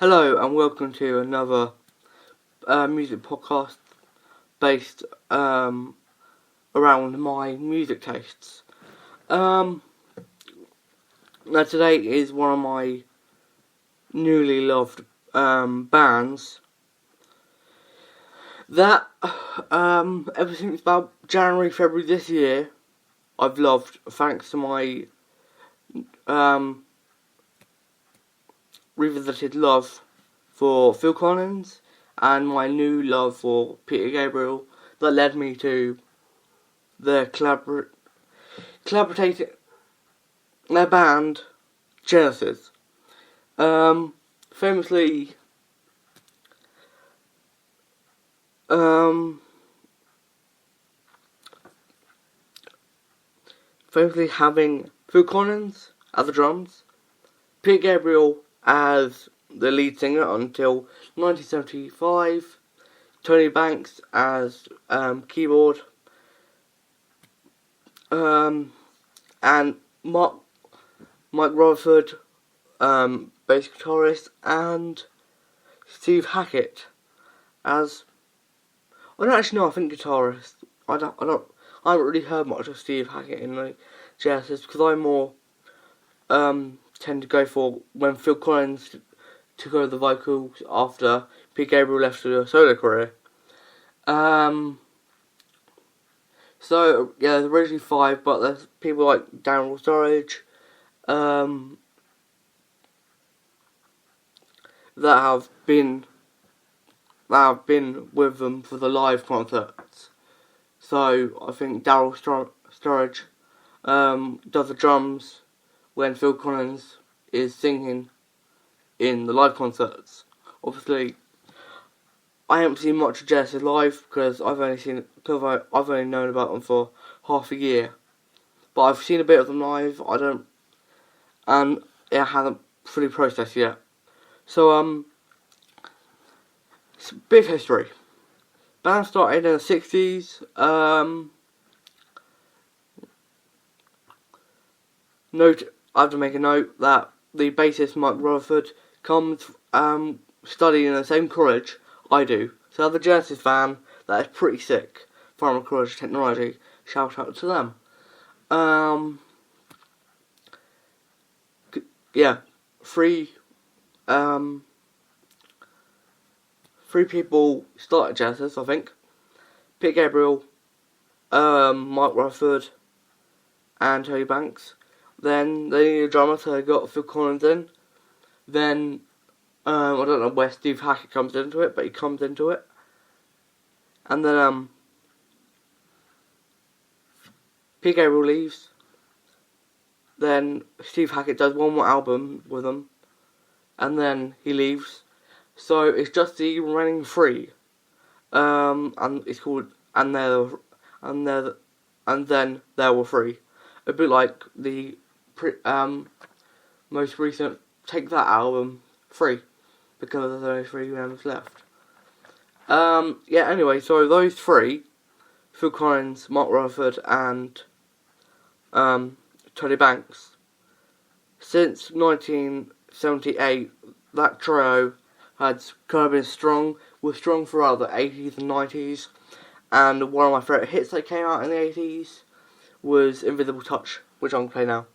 Hello and welcome to another music podcast based around my music tastes. Now today is one of my newly loved bands that ever since about January, February this year I've loved, thanks to my revisited love for Phil Collins and my new love for Peter Gabriel that led me to their collaborating their band Genesis. Famously having Phil Collins at the drums, Peter Gabriel as the lead singer until 1975, Tony Banks as keyboard, and Mike Rutherford, bass guitarist, and Steve Hackett as, I don't actually know, I think guitarist. I haven't really heard much of Steve Hackett in the Genesis because I more tend to go for when Phil Collins took over the vocals after Pete Gabriel left to do a solo career. So yeah, there's originally 5, but there's people like Daniel Sturridge that have been with them for the live concerts. So I think Daryl Sturridge does the drums when Phil Collins is singing in the live concerts. Obviously, I haven't seen much of Genesis live because I've only known about them for half a year. But I've seen a bit of them live. And it hasn't fully processed yet. So it's a bit of history. Band started in the 60s. I have to make a note that the bassist Mike Rutherford comes studying in the same college I do. So the Genesis fan that is pretty sick. Farmer College Technology. Shout out to them. Three people started Genesis, I think. Pete Gabriel, Mike Rutherford, and Tony Banks. Then they needed a drummer, so they got Phil Collins in. Then, I don't know where Steve Hackett comes into it, but he comes into it. And then, Pete Gabriel leaves. Then Steve Hackett does one more album with them. And then he leaves. So it's just the remaining 3. And it's called And Then There Were 3. A bit like the most recent Take That album, 3, because there's only 3 members left. Anyway, so those 3, Phil Collins, Mark Rutherford, and Tony Banks, since 1978, that trio had kind of been strong throughout the 80s and 90s, and one of my favourite hits that came out in the 80s was Invisible Touch, which I'm going to play now.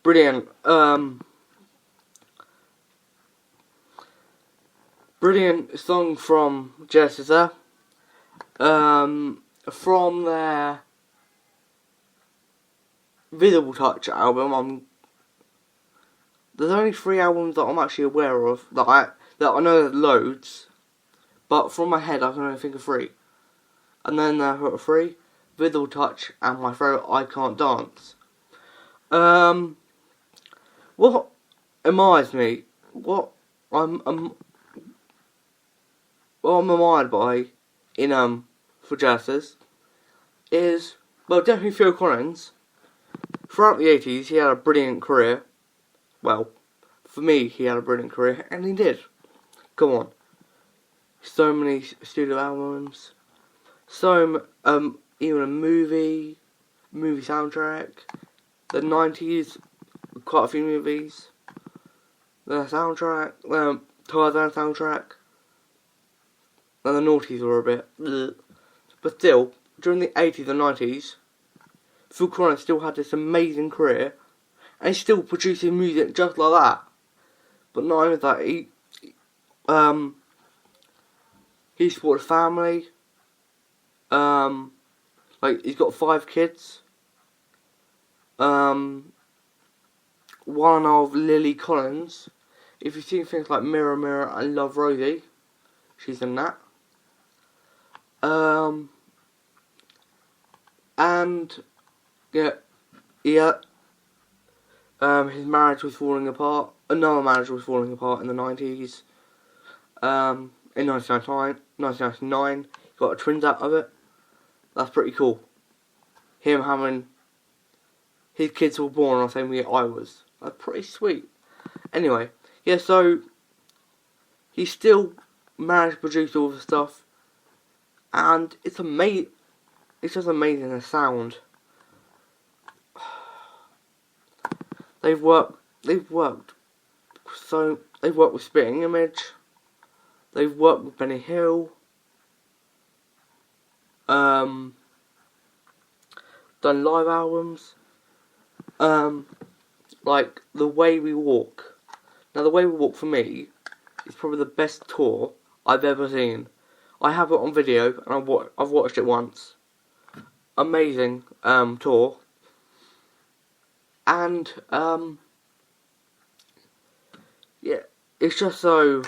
brilliant. Brilliant song from Genesis there. From their Visible Touch album, there's only 3 albums that I'm actually aware of that I know there's loads, but from my head I can only think of 3. And then there are 3: Visible Touch and my favourite, I Can't Dance. What annoys me, what I'm admired by in for Genesis is, well, definitely Phil Collins. Throughout the 80s he had a brilliant career. Well, for me he had a brilliant career, and he did. Come on. So many studio albums, even a movie soundtrack. The 90s, quite a few movies. The soundtrack, Tarzan soundtrack. And the noughties were a bit bleh. But still, during the 80s and 90s, Phil Collins still had this amazing career, and he's still producing music just like that. But not only that, he supported a family. Like, he's got 5 kids. One of Lily Collins. If you've seen things like Mirror Mirror and Love Rosie, she's in that. And his marriage was falling apart. Another marriage was falling apart in the 90s. In 1999, he got a twins out of it. That's pretty cool. Him having his kids were born on the same year I was. That's pretty sweet. Anyway, yeah, so he still managed to produce all the stuff, and it's amazing. It's just amazing, the sound. They've worked with Spitting Image. They've worked with Benny Hill. Done live albums. Like The Way We Walk. Now, The Way We Walk for me is probably the best tour I've ever seen. I have it on video, and I've watched it once. Amazing tour. And yeah, it's just so,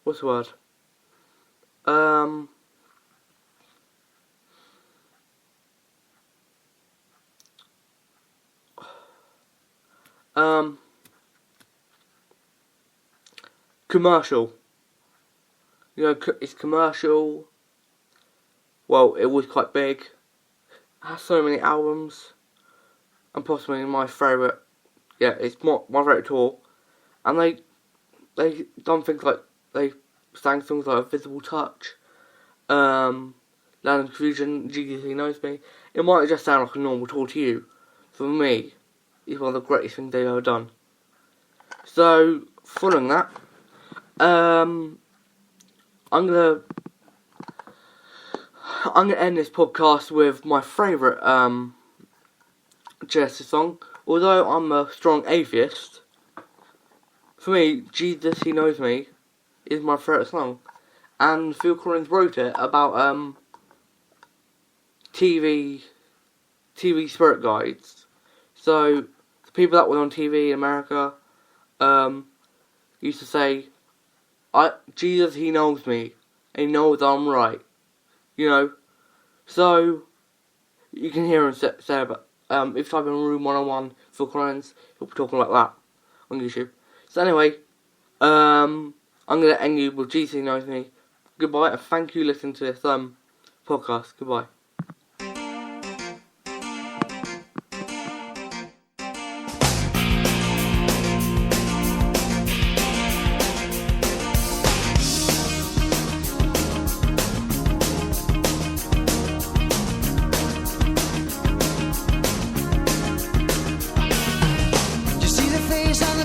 what's the word? Commercial. You know, it's commercial. Well, it was quite big. It has so many albums. And possibly my favourite. Yeah, it's my favourite tour. And they done things like, they sang songs like Visible Touch, Land of Confusion, GDC Knows Me. It might just sound like a normal tour to you. For me, it's one of the greatest things they've ever done. So, following that, I'm gonna end this podcast with my favourite Genesis song. Although I'm a strong atheist, for me, Jesus He Knows Me is my favourite song. And Phil Collins wrote it about TV spirit guides. So the people that were on TV in America used to say, Jesus He knows me, and He knows I'm right. You know, so you can hear him say about. If you type in Room 101 Phil Collins, he'll be talking about that on YouTube. So anyway, I'm going to end you with Jesus He Knows Me. Goodbye, and thank you for listening to this podcast. Goodbye.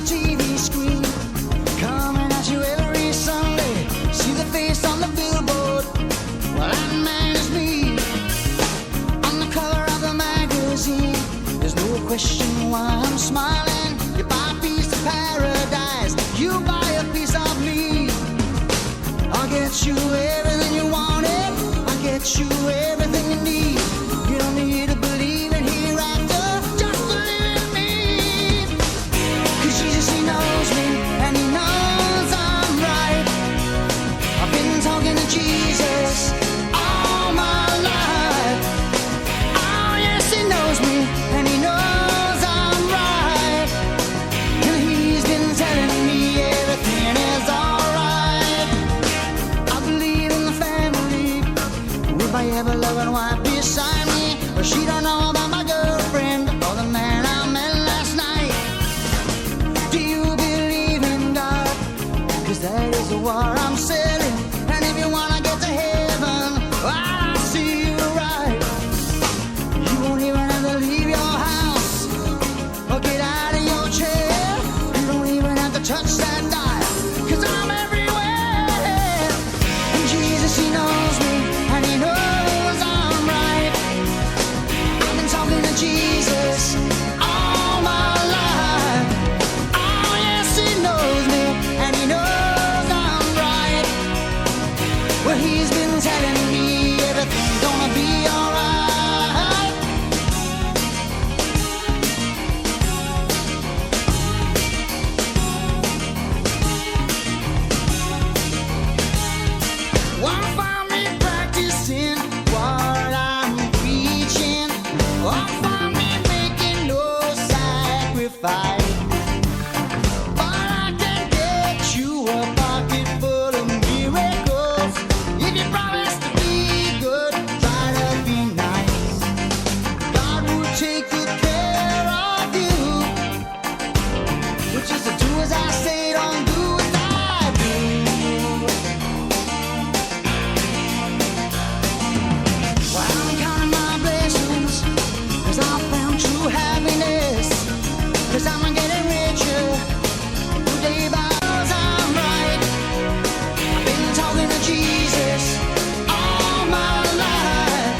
TV screen coming at you every Sunday. See the face on the billboard. Well, that man is me. get you everything you wanted. I get you everything you need. You don't need to believe in hereafter, just believe in me. 'Cause Jesus, he knows me, and he knows I'm right. I've been talking to Jesus all my life. Oh yes, he knows me, and he knows I'm right. And he's been telling me everything is alright. I believe in the family, with my ever-loving wife beside me. But she don't know about my girlfriend or the man I met last night. Do you believe in God? 'Cause that is the war I'm selling. And if you wanna get to heaven, I'll see you right. You won't even have to leave your house or get out of your chair. You don't even have to touch that dial, 'cause I'm everywhere. And Jesus, he knows me, and he knows I'm right. I've been talking to Jesus all my life. Oh yes, he knows me, and he knows I'm right. Well, he's been telling me everything's gonna be alright. Won't find me practicing what I'm preaching. Won't find me making no sacrifice. But I can get you a pocket full of miracles. If you promise to be good, try to be nice. God will take good care of you. Which is to do as I say, don't do as I do. Well, I'm counting my blessings, 'cause I found true happiness. 'Cause I'm getting richer day by day. I'm right. I've been talking to Jesus all my life.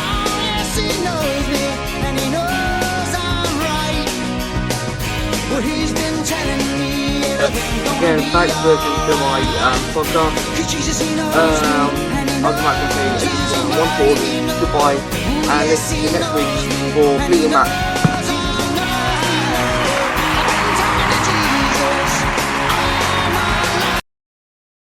Oh yes, he knows me, and he knows I'm right. Well, he's been telling me everything's gonna Again, be thanks for listening to my podcast. 'Cause Jesus, he knows me, and he I'll come back and say one for all. Goodbye, and listen to you next week for Fleetwood Mac.